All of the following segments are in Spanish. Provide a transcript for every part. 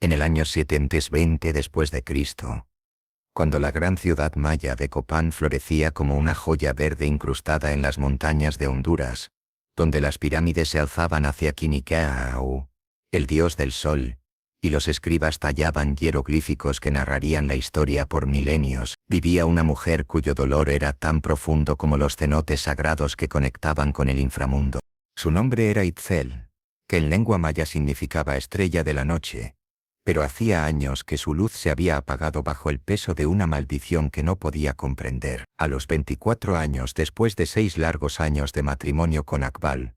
En el año 720 después de Cristo, cuando la gran ciudad maya de Copán florecía como una joya verde incrustada en las montañas de Honduras, donde las pirámides se alzaban hacia Quiniqueau, el dios del sol, y los escribas tallaban jeroglíficos que narrarían la historia por milenios, vivía una mujer cuyo dolor era tan profundo como los cenotes sagrados que conectaban con el inframundo. Su nombre era Itzel, que en lengua maya significaba estrella de la noche, pero hacía años que su luz se había apagado bajo el peso de una maldición que no podía comprender. A los 24 años, después de 6 largos años de matrimonio con Akbal,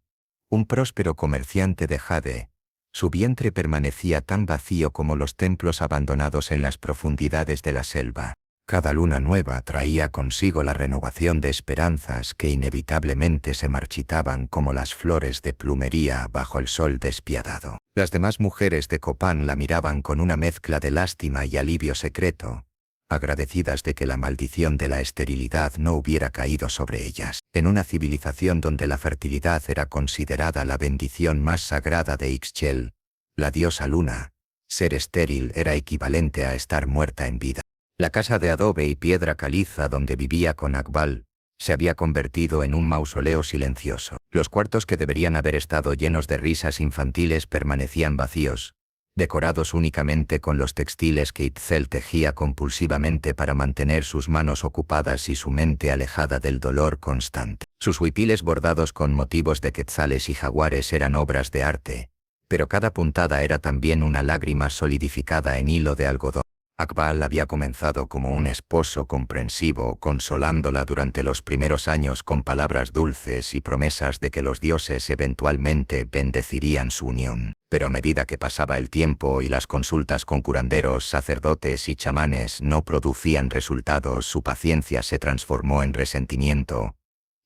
un próspero comerciante de jade, su vientre permanecía tan vacío como los templos abandonados en las profundidades de la selva. Cada luna nueva traía consigo la renovación de esperanzas que inevitablemente se marchitaban como las flores de plumería bajo el sol despiadado. Las demás mujeres de Copán la miraban con una mezcla de lástima y alivio secreto, agradecidas de que la maldición de la esterilidad no hubiera caído sobre ellas. En una civilización donde la fertilidad era considerada la bendición más sagrada de Ixchel, la diosa luna, ser estéril era equivalente a estar muerta en vida. La casa de adobe y piedra caliza donde vivía con Akbal se había convertido en un mausoleo silencioso. Los cuartos que deberían haber estado llenos de risas infantiles permanecían vacíos, decorados únicamente con los textiles que Itzel tejía compulsivamente para mantener sus manos ocupadas y su mente alejada del dolor constante. Sus huipiles bordados con motivos de quetzales y jaguares eran obras de arte, pero cada puntada era también una lágrima solidificada en hilo de algodón. Akbal había comenzado como un esposo comprensivo, consolándola durante los primeros años con palabras dulces y promesas de que los dioses eventualmente bendecirían su unión. Pero a medida que pasaba el tiempo y las consultas con curanderos, sacerdotes y chamanes no producían resultados, su paciencia se transformó en resentimiento,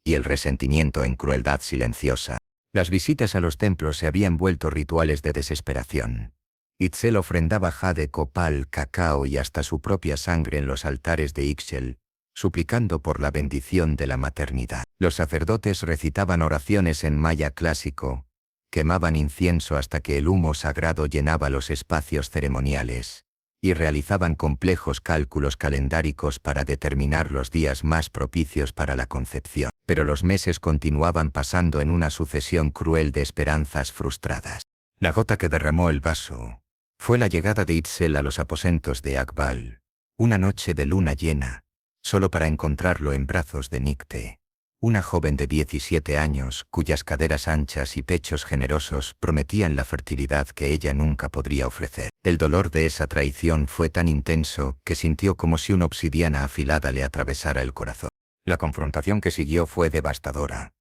y el resentimiento en crueldad silenciosa. Las visitas a los templos se habían vuelto rituales de desesperación. Itzel ofrendaba jade, copal, cacao y hasta su propia sangre en los altares de Ixchel, suplicando por la bendición de la maternidad. Los sacerdotes recitaban oraciones en maya clásico, quemaban incienso hasta que el humo sagrado llenaba los espacios ceremoniales, y realizaban complejos cálculos calendáricos para determinar los días más propicios para la concepción. Pero los meses continuaban pasando en una sucesión cruel de esperanzas frustradas. La gota que derramó el vaso fue la llegada de Itzel a los aposentos de Akbal, una noche de luna llena, solo para encontrarlo en brazos de Nicte, una joven de 17 años cuyas caderas anchas y pechos generosos prometían la fertilidad que ella nunca podría ofrecer. El dolor de esa traición fue tan intenso que sintió como si una obsidiana afilada le atravesara el corazón. La confrontación que siguió fue devastadora.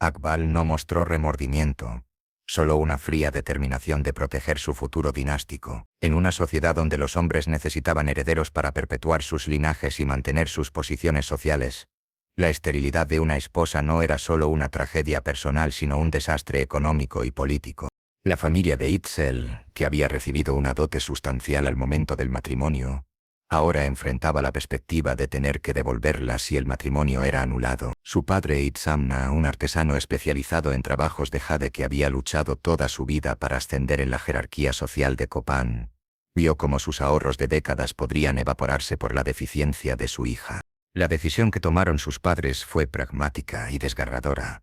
Akbal no mostró remordimiento, solo una fría determinación de proteger su futuro dinástico. En una sociedad donde los hombres necesitaban herederos para perpetuar sus linajes y mantener sus posiciones sociales, la esterilidad de una esposa no era solo una tragedia personal sino un desastre económico y político. La familia de Itzel, que había recibido una dote sustancial al momento del matrimonio, ahora enfrentaba la perspectiva de tener que devolverla si el matrimonio era anulado. Su padre Itzamna, un artesano especializado en trabajos de jade que había luchado toda su vida para ascender en la jerarquía social de Copán, vio cómo sus ahorros de décadas podrían evaporarse por la deficiencia de su hija. La decisión que tomaron sus padres fue pragmática y desgarradora.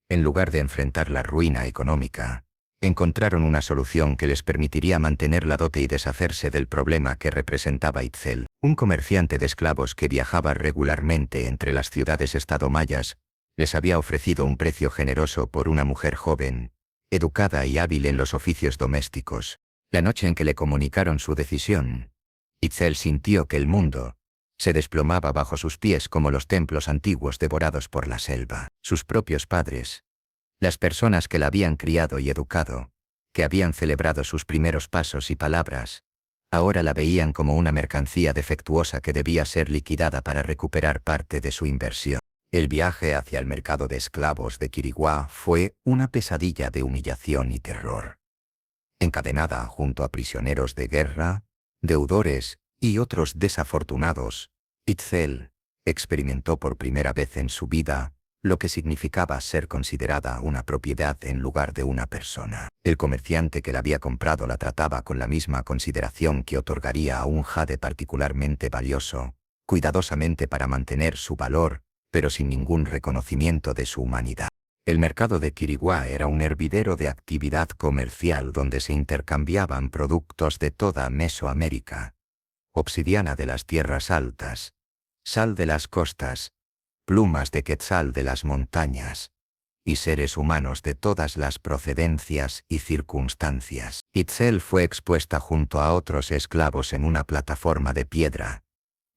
En lugar de enfrentar la ruina económica, encontraron una solución que les permitiría mantener la dote y deshacerse del problema que representaba Itzel. Un comerciante de esclavos que viajaba regularmente entre las ciudades-estado mayas, les había ofrecido un precio generoso por una mujer joven, educada y hábil en los oficios domésticos. La noche en que le comunicaron su decisión, Itzel sintió que el mundo se desplomaba bajo sus pies como los templos antiguos devorados por la selva. Sus propios padres, las personas que la habían criado y educado, que habían celebrado sus primeros pasos y palabras, ahora la veían como una mercancía defectuosa que debía ser liquidada para recuperar parte de su inversión. El viaje hacia el mercado de esclavos de Quiriguá fue una pesadilla de humillación y terror. Encadenada junto a prisioneros de guerra, deudores y otros desafortunados, Itzel experimentó por primera vez en su vida lo que significaba ser considerada una propiedad en lugar de una persona. El comerciante que la había comprado la trataba con la misma consideración que otorgaría a un jade particularmente valioso, cuidadosamente para mantener su valor, pero sin ningún reconocimiento de su humanidad. El mercado de Quiriguá era un hervidero de actividad comercial donde se intercambiaban productos de toda Mesoamérica: obsidiana de las tierras altas, sal de las costas, plumas de quetzal de las montañas, y seres humanos de todas las procedencias y circunstancias. Itzel fue expuesta junto a otros esclavos en una plataforma de piedra,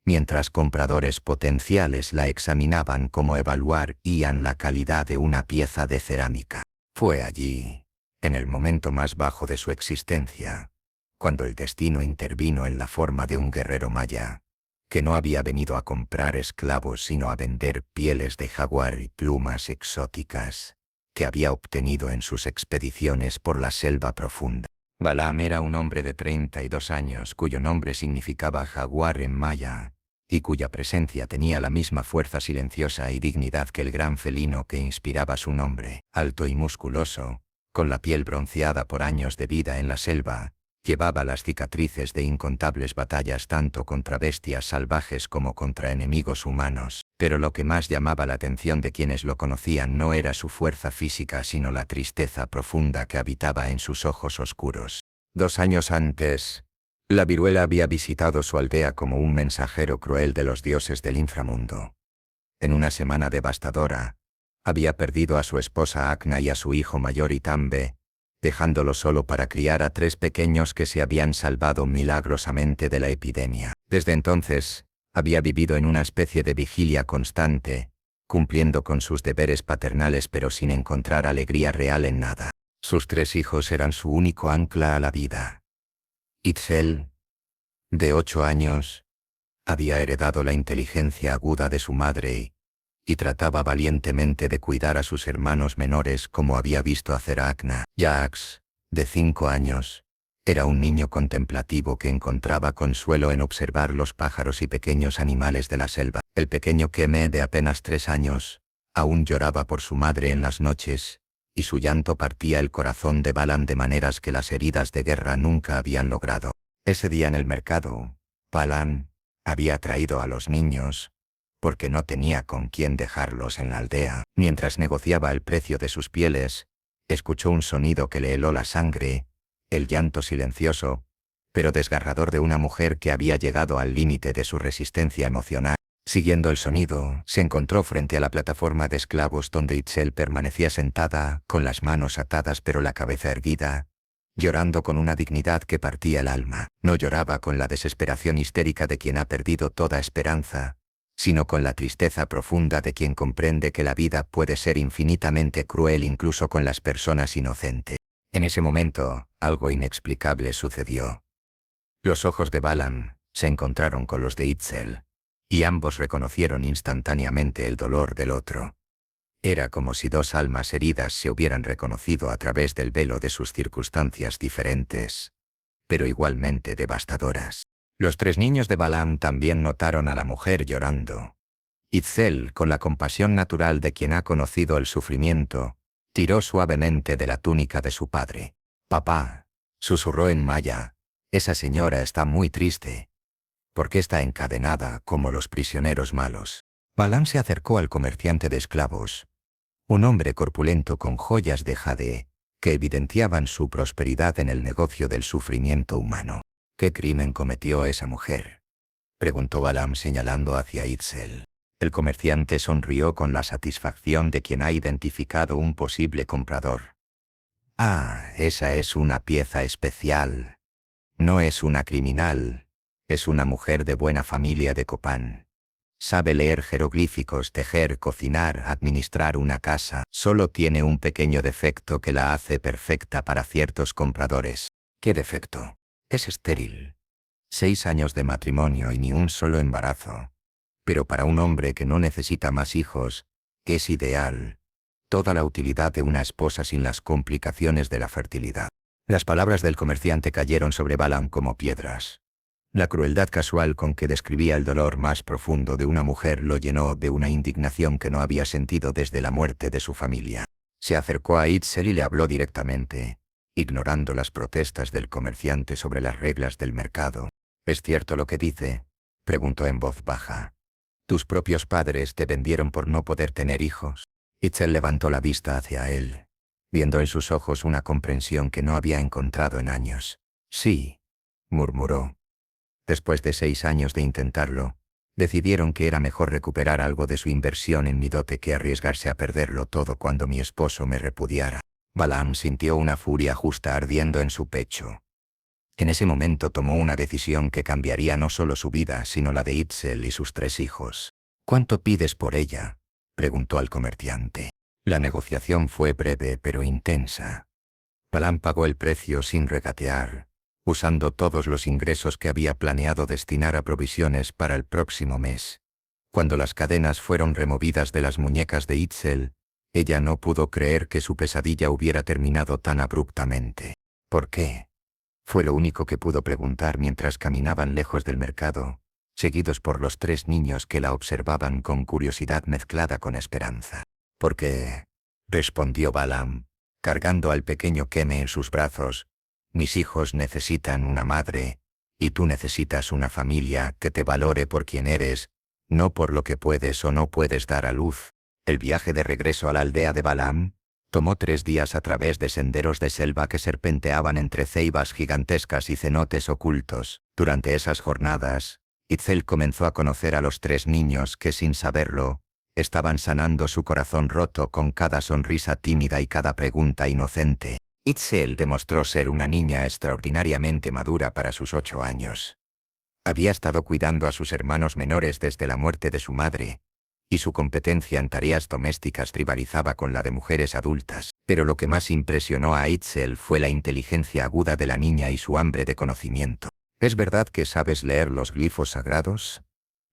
mientras compradores potenciales la examinaban como evaluarían la calidad de una pieza de cerámica. Fue allí, en el momento más bajo de su existencia, cuando el destino intervino en la forma de un guerrero maya, que no había venido a comprar esclavos sino a vender pieles de jaguar y plumas exóticas, que había obtenido en sus expediciones por la selva profunda. Balaam era un hombre de 32 años cuyo nombre significaba jaguar en maya, y cuya presencia tenía la misma fuerza silenciosa y dignidad que el gran felino que inspiraba su nombre. Alto y musculoso, con la piel bronceada por años de vida en la selva, llevaba las cicatrices de incontables batallas tanto contra bestias salvajes como contra enemigos humanos, pero lo que más llamaba la atención de quienes lo conocían no era su fuerza física sino la tristeza profunda que habitaba en sus ojos oscuros. 2 años antes, la viruela había visitado su aldea como un mensajero cruel de los dioses del inframundo. En una semana devastadora, había perdido a su esposa Acna y a su hijo mayor Itambe, dejándolo solo para criar a 3 pequeños que se habían salvado milagrosamente de la epidemia. Desde entonces, había vivido en una especie de vigilia constante, cumpliendo con sus deberes paternales pero sin encontrar alegría real en nada. Sus 3 hijos eran su único ancla a la vida. Itzel, de 8 años, había heredado la inteligencia aguda de su madre y trataba valientemente de cuidar a sus hermanos menores como había visto hacer a Acna. Jax, de 5 años, era un niño contemplativo que encontraba consuelo en observar los pájaros y pequeños animales de la selva. El pequeño Keme, de apenas 3 años, aún lloraba por su madre en las noches, y su llanto partía el corazón de Balaam de maneras que las heridas de guerra nunca habían logrado. Ese día en el mercado, Balaam había traído a los niños, porque no tenía con quién dejarlos en la aldea. Mientras negociaba el precio de sus pieles, escuchó un sonido que le heló la sangre, el llanto silencioso, pero desgarrador de una mujer que había llegado al límite de su resistencia emocional. Siguiendo el sonido, se encontró frente a la plataforma de esclavos donde Itzel permanecía sentada, con las manos atadas pero la cabeza erguida, llorando con una dignidad que partía el alma. No lloraba con la desesperación histérica de quien ha perdido toda esperanza, sino con la tristeza profunda de quien comprende que la vida puede ser infinitamente cruel incluso con las personas inocentes. En ese momento, algo inexplicable sucedió. Los ojos de Balaam se encontraron con los de Itzel, y ambos reconocieron instantáneamente el dolor del otro. Era como si 2 almas heridas se hubieran reconocido a través del velo de sus circunstancias diferentes, pero igualmente devastadoras. Los 3 niños de Balaam también notaron a la mujer llorando. Itzel, con la compasión natural de quien ha conocido el sufrimiento, tiró suavemente de la túnica de su padre. «Papá», susurró en maya, «esa señora está muy triste. ¿Por qué está encadenada como los prisioneros malos?» Balaam se acercó al comerciante de esclavos, un hombre corpulento con joyas de jade, que evidenciaban su prosperidad en el negocio del sufrimiento humano. «¿Qué crimen cometió esa mujer?», preguntó Balaam señalando hacia Itzel. El comerciante sonrió con la satisfacción de quien ha identificado un posible comprador. «Ah, esa es una pieza especial. No es una criminal, es una mujer de buena familia de Copán. Sabe leer jeroglíficos, tejer, cocinar, administrar una casa. Solo tiene un pequeño defecto que la hace perfecta para ciertos compradores». «¿Qué defecto?». «Es estéril. 6 años de matrimonio y ni un solo embarazo. Pero para un hombre que no necesita más hijos, es ideal. Toda la utilidad de una esposa sin las complicaciones de la fertilidad». Las palabras del comerciante cayeron sobre Balaam como piedras. La crueldad casual con que describía el dolor más profundo de una mujer lo llenó de una indignación que no había sentido desde la muerte de su familia. Se acercó a Itzel y le habló directamente, ignorando las protestas del comerciante sobre las reglas del mercado. ¿Es cierto lo que dice?, preguntó en voz baja. ¿Tus propios padres te vendieron por no poder tener hijos? Itzel levantó la vista hacia él, viendo en sus ojos una comprensión que no había encontrado en años. Sí, murmuró. Después de 6 años de intentarlo, decidieron que era mejor recuperar algo de su inversión en mi dote que arriesgarse a perderlo todo cuando mi esposo me repudiara. Balaam sintió una furia justa ardiendo en su pecho. En ese momento tomó una decisión que cambiaría no solo su vida, sino la de Itzel y sus 3 hijos. ¿Cuánto pides por ella?, preguntó al comerciante. La negociación fue breve pero intensa. Balaam pagó el precio sin regatear, usando todos los ingresos que había planeado destinar a provisiones para el próximo mes. Cuando las cadenas fueron removidas de las muñecas de Itzel, ella no pudo creer que su pesadilla hubiera terminado tan abruptamente. ¿Por qué?, fue lo único que pudo preguntar mientras caminaban lejos del mercado, seguidos por los 3 niños que la observaban con curiosidad mezclada con esperanza. «¿Por qué?», respondió Balaam, cargando al pequeño Keme en sus brazos. «Mis hijos necesitan una madre, y tú necesitas una familia que te valore por quien eres, no por lo que puedes o no puedes dar a luz». El viaje de regreso a la aldea de Balaam tomó 3 días a través de senderos de selva que serpenteaban entre ceibas gigantescas y cenotes ocultos. Durante esas jornadas, Itzel comenzó a conocer a los 3 niños que, sin saberlo, estaban sanando su corazón roto con cada sonrisa tímida y cada pregunta inocente. Itzel demostró ser una niña extraordinariamente madura para sus 8 años. Había estado cuidando a sus hermanos menores desde la muerte de su madre, y su competencia en tareas domésticas rivalizaba con la de mujeres adultas. Pero lo que más impresionó a Itzel fue la inteligencia aguda de la niña y su hambre de conocimiento. ¿Es verdad que sabes leer los glifos sagrados?,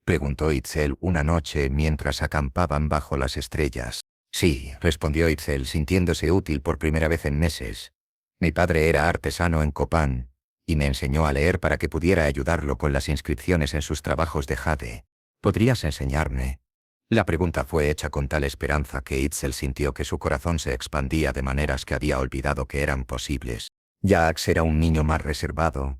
preguntó Itzel una noche mientras acampaban bajo las estrellas. Sí, respondió Itzel, sintiéndose útil por primera vez en meses. Mi padre era artesano en Copán, y me enseñó a leer para que pudiera ayudarlo con las inscripciones en sus trabajos de jade. ¿Podrías enseñarme? La pregunta fue hecha con tal esperanza que Itzel sintió que su corazón se expandía de maneras que había olvidado que eran posibles. Jacques era un niño más reservado,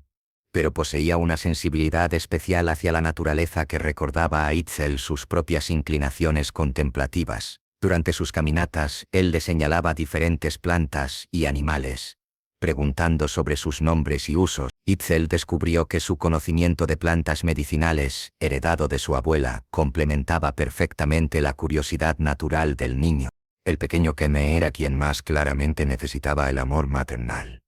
pero poseía una sensibilidad especial hacia la naturaleza que recordaba a Itzel sus propias inclinaciones contemplativas. Durante sus caminatas, él le señalaba diferentes plantas y animales, preguntando sobre sus nombres y usos. Itzel descubrió que su conocimiento de plantas medicinales, heredado de su abuela, complementaba perfectamente la curiosidad natural del niño. El pequeño Keme era quien más claramente necesitaba el amor maternal.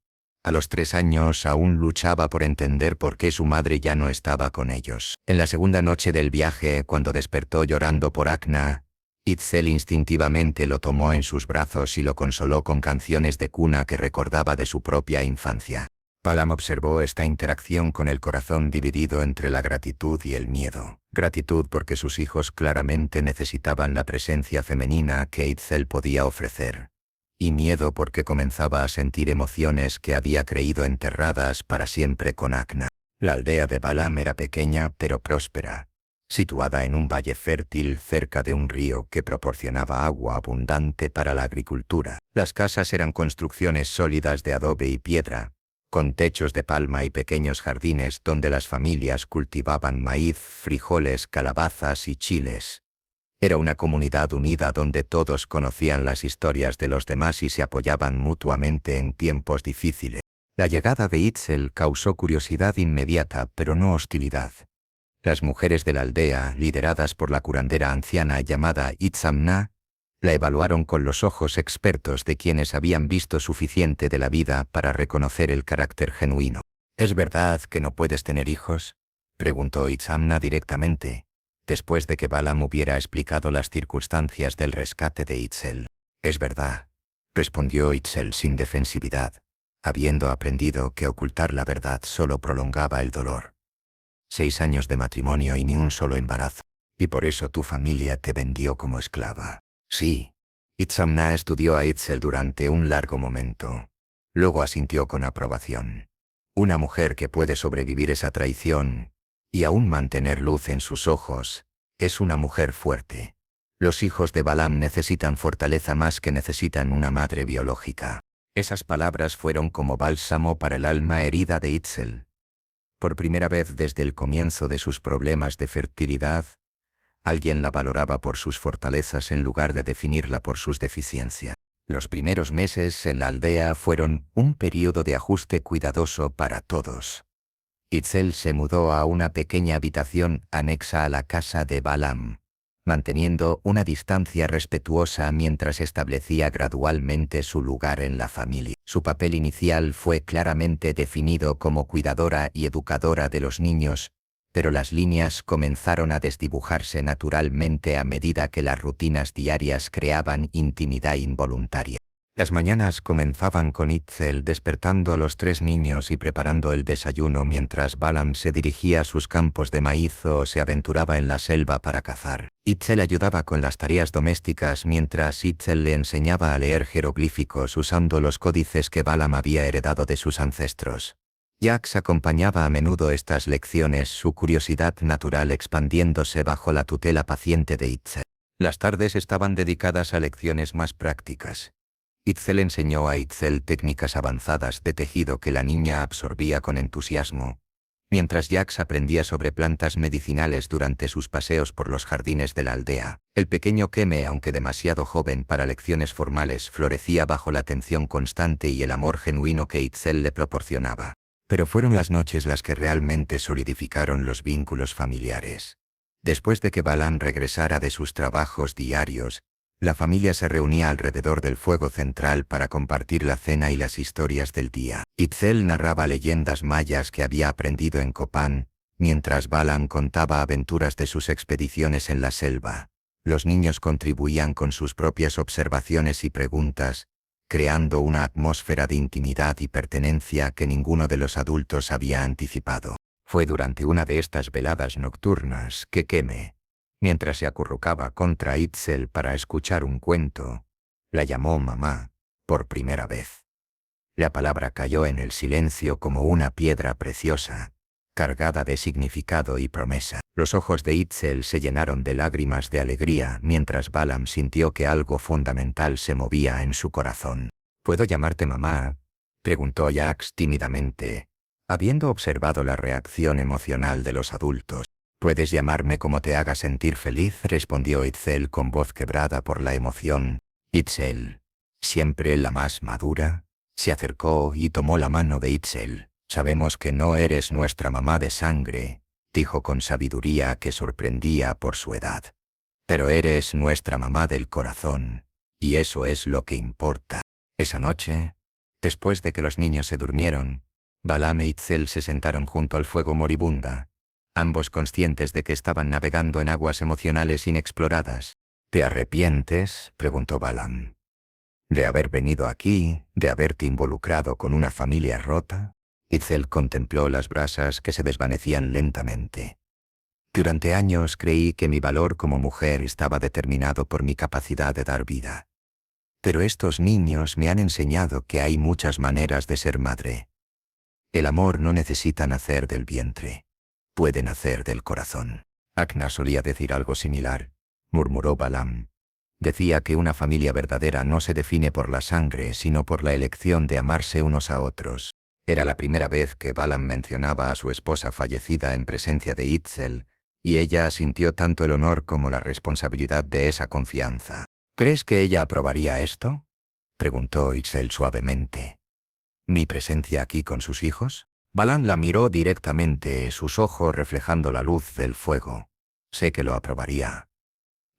A los 3 años aún luchaba por entender por qué su madre ya no estaba con ellos. En la segunda noche del viaje, cuando despertó llorando por Acna, Itzel instintivamente lo tomó en sus brazos y lo consoló con canciones de cuna que recordaba de su propia infancia. Balaam observó esta interacción con el corazón dividido entre la gratitud y el miedo. Gratitud porque sus hijos claramente necesitaban la presencia femenina que Itzel podía ofrecer. Y miedo porque comenzaba a sentir emociones que había creído enterradas para siempre con Acna. La aldea de Balaam era pequeña pero próspera, situada en un valle fértil cerca de un río que proporcionaba agua abundante para la agricultura. Las casas eran construcciones sólidas de adobe y piedra, con techos de palma y pequeños jardines donde las familias cultivaban maíz, frijoles, calabazas y chiles. Era una comunidad unida donde todos conocían las historias de los demás y se apoyaban mutuamente en tiempos difíciles. La llegada de Itzel causó curiosidad inmediata, pero no hostilidad. Las mujeres de la aldea, lideradas por la curandera anciana llamada Itzamna, la evaluaron con los ojos expertos de quienes habían visto suficiente de la vida para reconocer el carácter genuino. ¿Es verdad que no puedes tener hijos?, preguntó Itzamna directamente, después de que Balaam hubiera explicado las circunstancias del rescate de Itzel. «Es verdad», respondió Itzel sin defensividad, habiendo aprendido que ocultar la verdad solo prolongaba el dolor. 6 años de matrimonio y ni un solo embarazo. Y por eso tu familia te vendió como esclava. Sí. Itzamna estudió a Itzel durante un largo momento. Luego asintió con aprobación. Una mujer que puede sobrevivir esa traición, y aún mantener luz en sus ojos, es una mujer fuerte. Los hijos de Balaam necesitan fortaleza más que necesitan una madre biológica. Esas palabras fueron como bálsamo para el alma herida de Itzel. Por primera vez desde el comienzo de sus problemas de fertilidad, alguien la valoraba por sus fortalezas en lugar de definirla por sus deficiencias. Los primeros meses en la aldea fueron un período de ajuste cuidadoso para todos. Itzel se mudó a una pequeña habitación anexa a la casa de Balaam, manteniendo una distancia respetuosa mientras establecía gradualmente su lugar en la familia. Su papel inicial fue claramente definido como cuidadora y educadora de los niños, pero las líneas comenzaron a desdibujarse naturalmente a medida que las rutinas diarias creaban intimidad involuntaria. Las mañanas comenzaban con Itzel despertando a los 3 niños y preparando el desayuno mientras Balaam se dirigía a sus campos de maíz o se aventuraba en la selva para cazar. Itzel ayudaba con las tareas domésticas mientras Itzel le enseñaba a leer jeroglíficos usando los códices que Balaam había heredado de sus ancestros. Jax acompañaba a menudo estas lecciones, su curiosidad natural expandiéndose bajo la tutela paciente de Itzel. Las tardes estaban dedicadas a lecciones más prácticas. Itzel enseñó a Itzel técnicas avanzadas de tejido que la niña absorbía con entusiasmo, mientras Jax aprendía sobre plantas medicinales durante sus paseos por los jardines de la aldea. El pequeño Keme, aunque demasiado joven para lecciones formales, florecía bajo la atención constante y el amor genuino que Itzel le proporcionaba. Pero fueron las noches las que realmente solidificaron los vínculos familiares. Después de que Balaam regresara de sus trabajos diarios, la familia se reunía alrededor del fuego central para compartir la cena y las historias del día. Itzel narraba leyendas mayas que había aprendido en Copán, mientras Balaam contaba aventuras de sus expediciones en la selva. Los niños contribuían con sus propias observaciones y preguntas, creando una atmósfera de intimidad y pertenencia que ninguno de los adultos había anticipado. Fue durante una de estas veladas nocturnas que Keme, mientras se acurrucaba contra Itzel para escuchar un cuento, la llamó mamá, por primera vez. La palabra cayó en el silencio como una piedra preciosa, cargada de significado y promesa. Los ojos de Itzel se llenaron de lágrimas de alegría mientras Balaam sintió que algo fundamental se movía en su corazón. ¿Puedo llamarte mamá?, preguntó Jax tímidamente, habiendo observado la reacción emocional de los adultos. «Puedes llamarme como te haga sentir feliz», respondió Itzel con voz quebrada por la emoción. Itzel, siempre la más madura, se acercó y tomó la mano de Itzel. «Sabemos que no eres nuestra mamá de sangre», dijo con sabiduría que sorprendía por su edad. «Pero eres nuestra mamá del corazón, y eso es lo que importa». Esa noche, después de que los niños se durmieron, Balaam e Itzel se sentaron junto al fuego moribunda, ambos conscientes de que estaban navegando en aguas emocionales inexploradas. «¿Te arrepientes?», preguntó Balaam. «¿De haber venido aquí, de haberte involucrado con una familia rota?» Itzel contempló las brasas que se desvanecían lentamente. «Durante años creí que mi valor como mujer estaba determinado por mi capacidad de dar vida. Pero estos niños me han enseñado que hay muchas maneras de ser madre. El amor no necesita nacer del vientre. Puede nacer del corazón». «Akna solía decir algo similar», murmuró Balaam. «Decía que una familia verdadera no se define por la sangre, sino por la elección de amarse unos a otros». Era la primera vez que Balaam mencionaba a su esposa fallecida en presencia de Itzel, y ella sintió tanto el honor como la responsabilidad de esa confianza. «¿Crees que ella aprobaría esto?», preguntó Itzel suavemente. «¿Mi presencia aquí con sus hijos?». Balaam la miró directamente, sus ojos reflejando la luz del fuego. «Sé que lo aprobaría.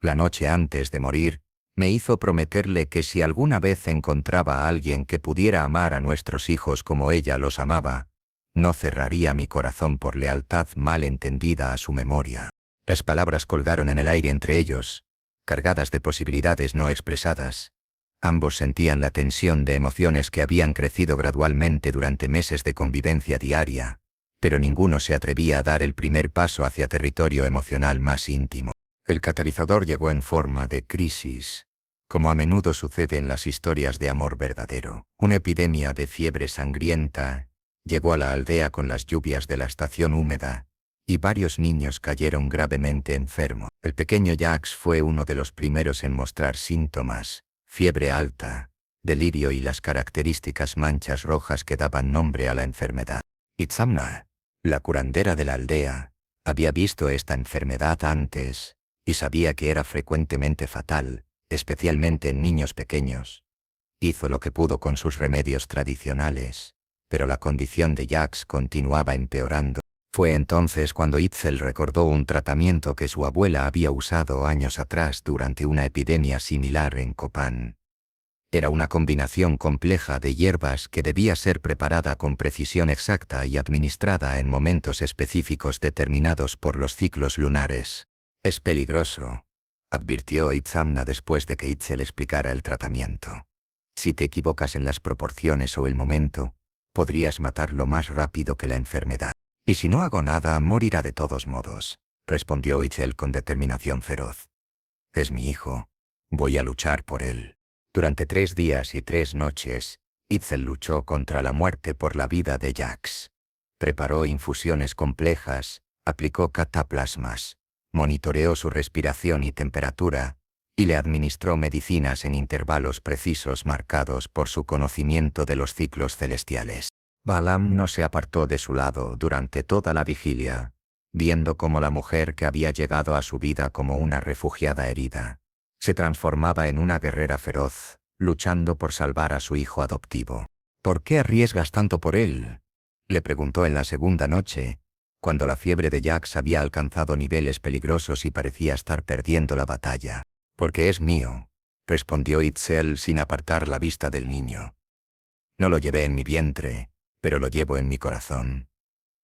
La noche antes de morir, me hizo prometerle que si alguna vez encontraba a alguien que pudiera amar a nuestros hijos como ella los amaba, no cerraría mi corazón por lealtad mal entendida a su memoria». Las palabras colgaron en el aire entre ellos, cargadas de posibilidades no expresadas. Ambos sentían la tensión de emociones que habían crecido gradualmente durante meses de convivencia diaria, pero ninguno se atrevía a dar el primer paso hacia territorio emocional más íntimo. El catalizador llegó en forma de crisis, como a menudo sucede en las historias de amor verdadero. Una epidemia de fiebre sangrienta, Llegó a la aldea con las lluvias de la estación húmeda, y varios niños cayeron gravemente enfermos. El pequeño Jacques fue uno de los primeros en mostrar síntomas: fiebre alta, delirio y las características manchas rojas que daban nombre a la enfermedad. Itzamna, la curandera de la aldea, había visto esta enfermedad antes, y sabía que era frecuentemente fatal, especialmente en niños pequeños. Hizo lo que pudo con sus remedios tradicionales, pero la condición de Jacques continuaba empeorando. Fue entonces cuando Itzel recordó un tratamiento que su abuela había usado años atrás durante una epidemia similar en Copán. Era una combinación compleja de hierbas que debía ser preparada con precisión exacta y administrada en momentos específicos determinados por los ciclos lunares. «Es peligroso», advirtió Itzamna después de que Itzel explicara el tratamiento. «Si te equivocas en las proporciones o el momento, podrías matarlo más rápido que la enfermedad. Y si no hago nada, morirá de todos modos», respondió Itzel con determinación feroz. «Es mi hijo. Voy a luchar por él». Durante 3 días y 3 noches, Itzel luchó contra la muerte por la vida de Jacques. Preparó infusiones complejas, aplicó cataplasmas, monitoreó su respiración y temperatura, y le administró medicinas en intervalos precisos marcados por su conocimiento de los ciclos celestiales. Balaam no se apartó de su lado durante toda la vigilia, viendo cómo la mujer que había llegado a su vida como una refugiada herida, se transformaba en una guerrera feroz, luchando por salvar a su hijo adoptivo. «¿Por qué arriesgas tanto por él?», le preguntó en la segunda noche, cuando la fiebre de Jacques había alcanzado niveles peligrosos y parecía estar perdiendo la batalla. «Porque es mío», respondió Itzel sin apartar la vista del niño. «No lo llevé en mi vientre, pero lo llevo en mi corazón.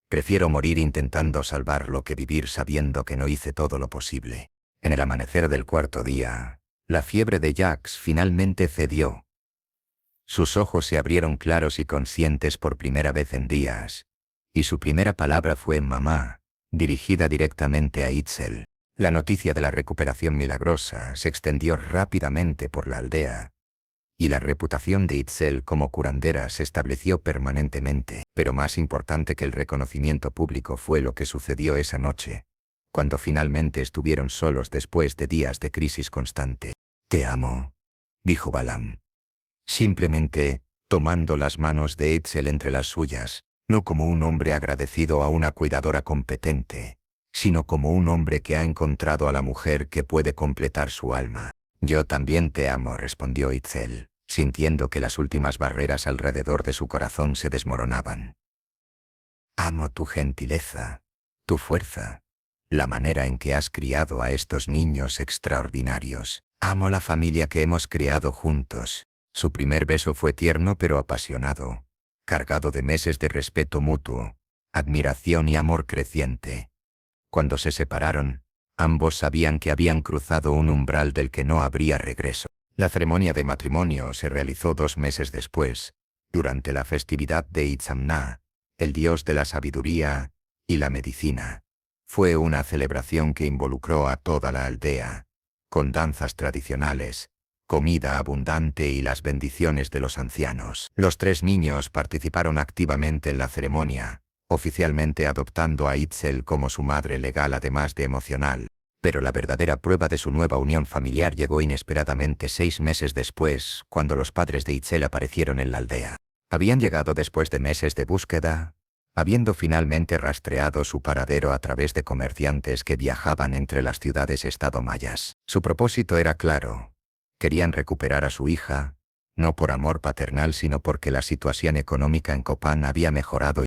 Prefiero morir intentando salvarlo que vivir sabiendo que no hice todo lo posible». En el amanecer del 4.º día, la fiebre de Jacques finalmente cedió. Sus ojos se abrieron claros y conscientes por primera vez en días, y su primera palabra fue «mamá», dirigida directamente a Itzel. La noticia de la recuperación milagrosa se extendió rápidamente por la aldea, y la reputación de Itzel como curandera se estableció permanentemente. Pero más importante que el reconocimiento público fue lo que sucedió esa noche, cuando finalmente estuvieron solos después de días de crisis constante. «Te amo», dijo Balaam. Simplemente, tomando las manos de Itzel entre las suyas, no como un hombre agradecido a una cuidadora competente, sino como un hombre que ha encontrado a la mujer que puede completar su alma. «Yo también te amo», respondió Itzel, sintiendo que las últimas barreras alrededor de su corazón se desmoronaban. «Amo tu gentileza, tu fuerza, la manera en que has criado a estos niños extraordinarios. Amo la familia que hemos creado juntos». Su primer beso fue tierno pero apasionado, cargado de meses de respeto mutuo, admiración y amor creciente. Cuando se separaron, ambos sabían que habían cruzado un umbral del que no habría regreso. La ceremonia de matrimonio se realizó 2 meses después, durante la festividad de Itzamna, el dios de la sabiduría y la medicina. Fue una celebración que involucró a toda la aldea, con danzas tradicionales, comida abundante y las bendiciones de los ancianos. Los 3 niños participaron activamente en la ceremonia, oficialmente adoptando a Itzel como su madre legal además de emocional. Pero la verdadera prueba de su nueva unión familiar llegó inesperadamente 6 meses después, cuando los padres de Itzel aparecieron en la aldea. Habían llegado después de meses de búsqueda, habiendo finalmente rastreado su paradero a través de comerciantes que viajaban entre las ciudades-estado mayas. Su propósito era claro. Querían recuperar a su hija, no por amor paternal sino porque la situación económica en Copán había mejorado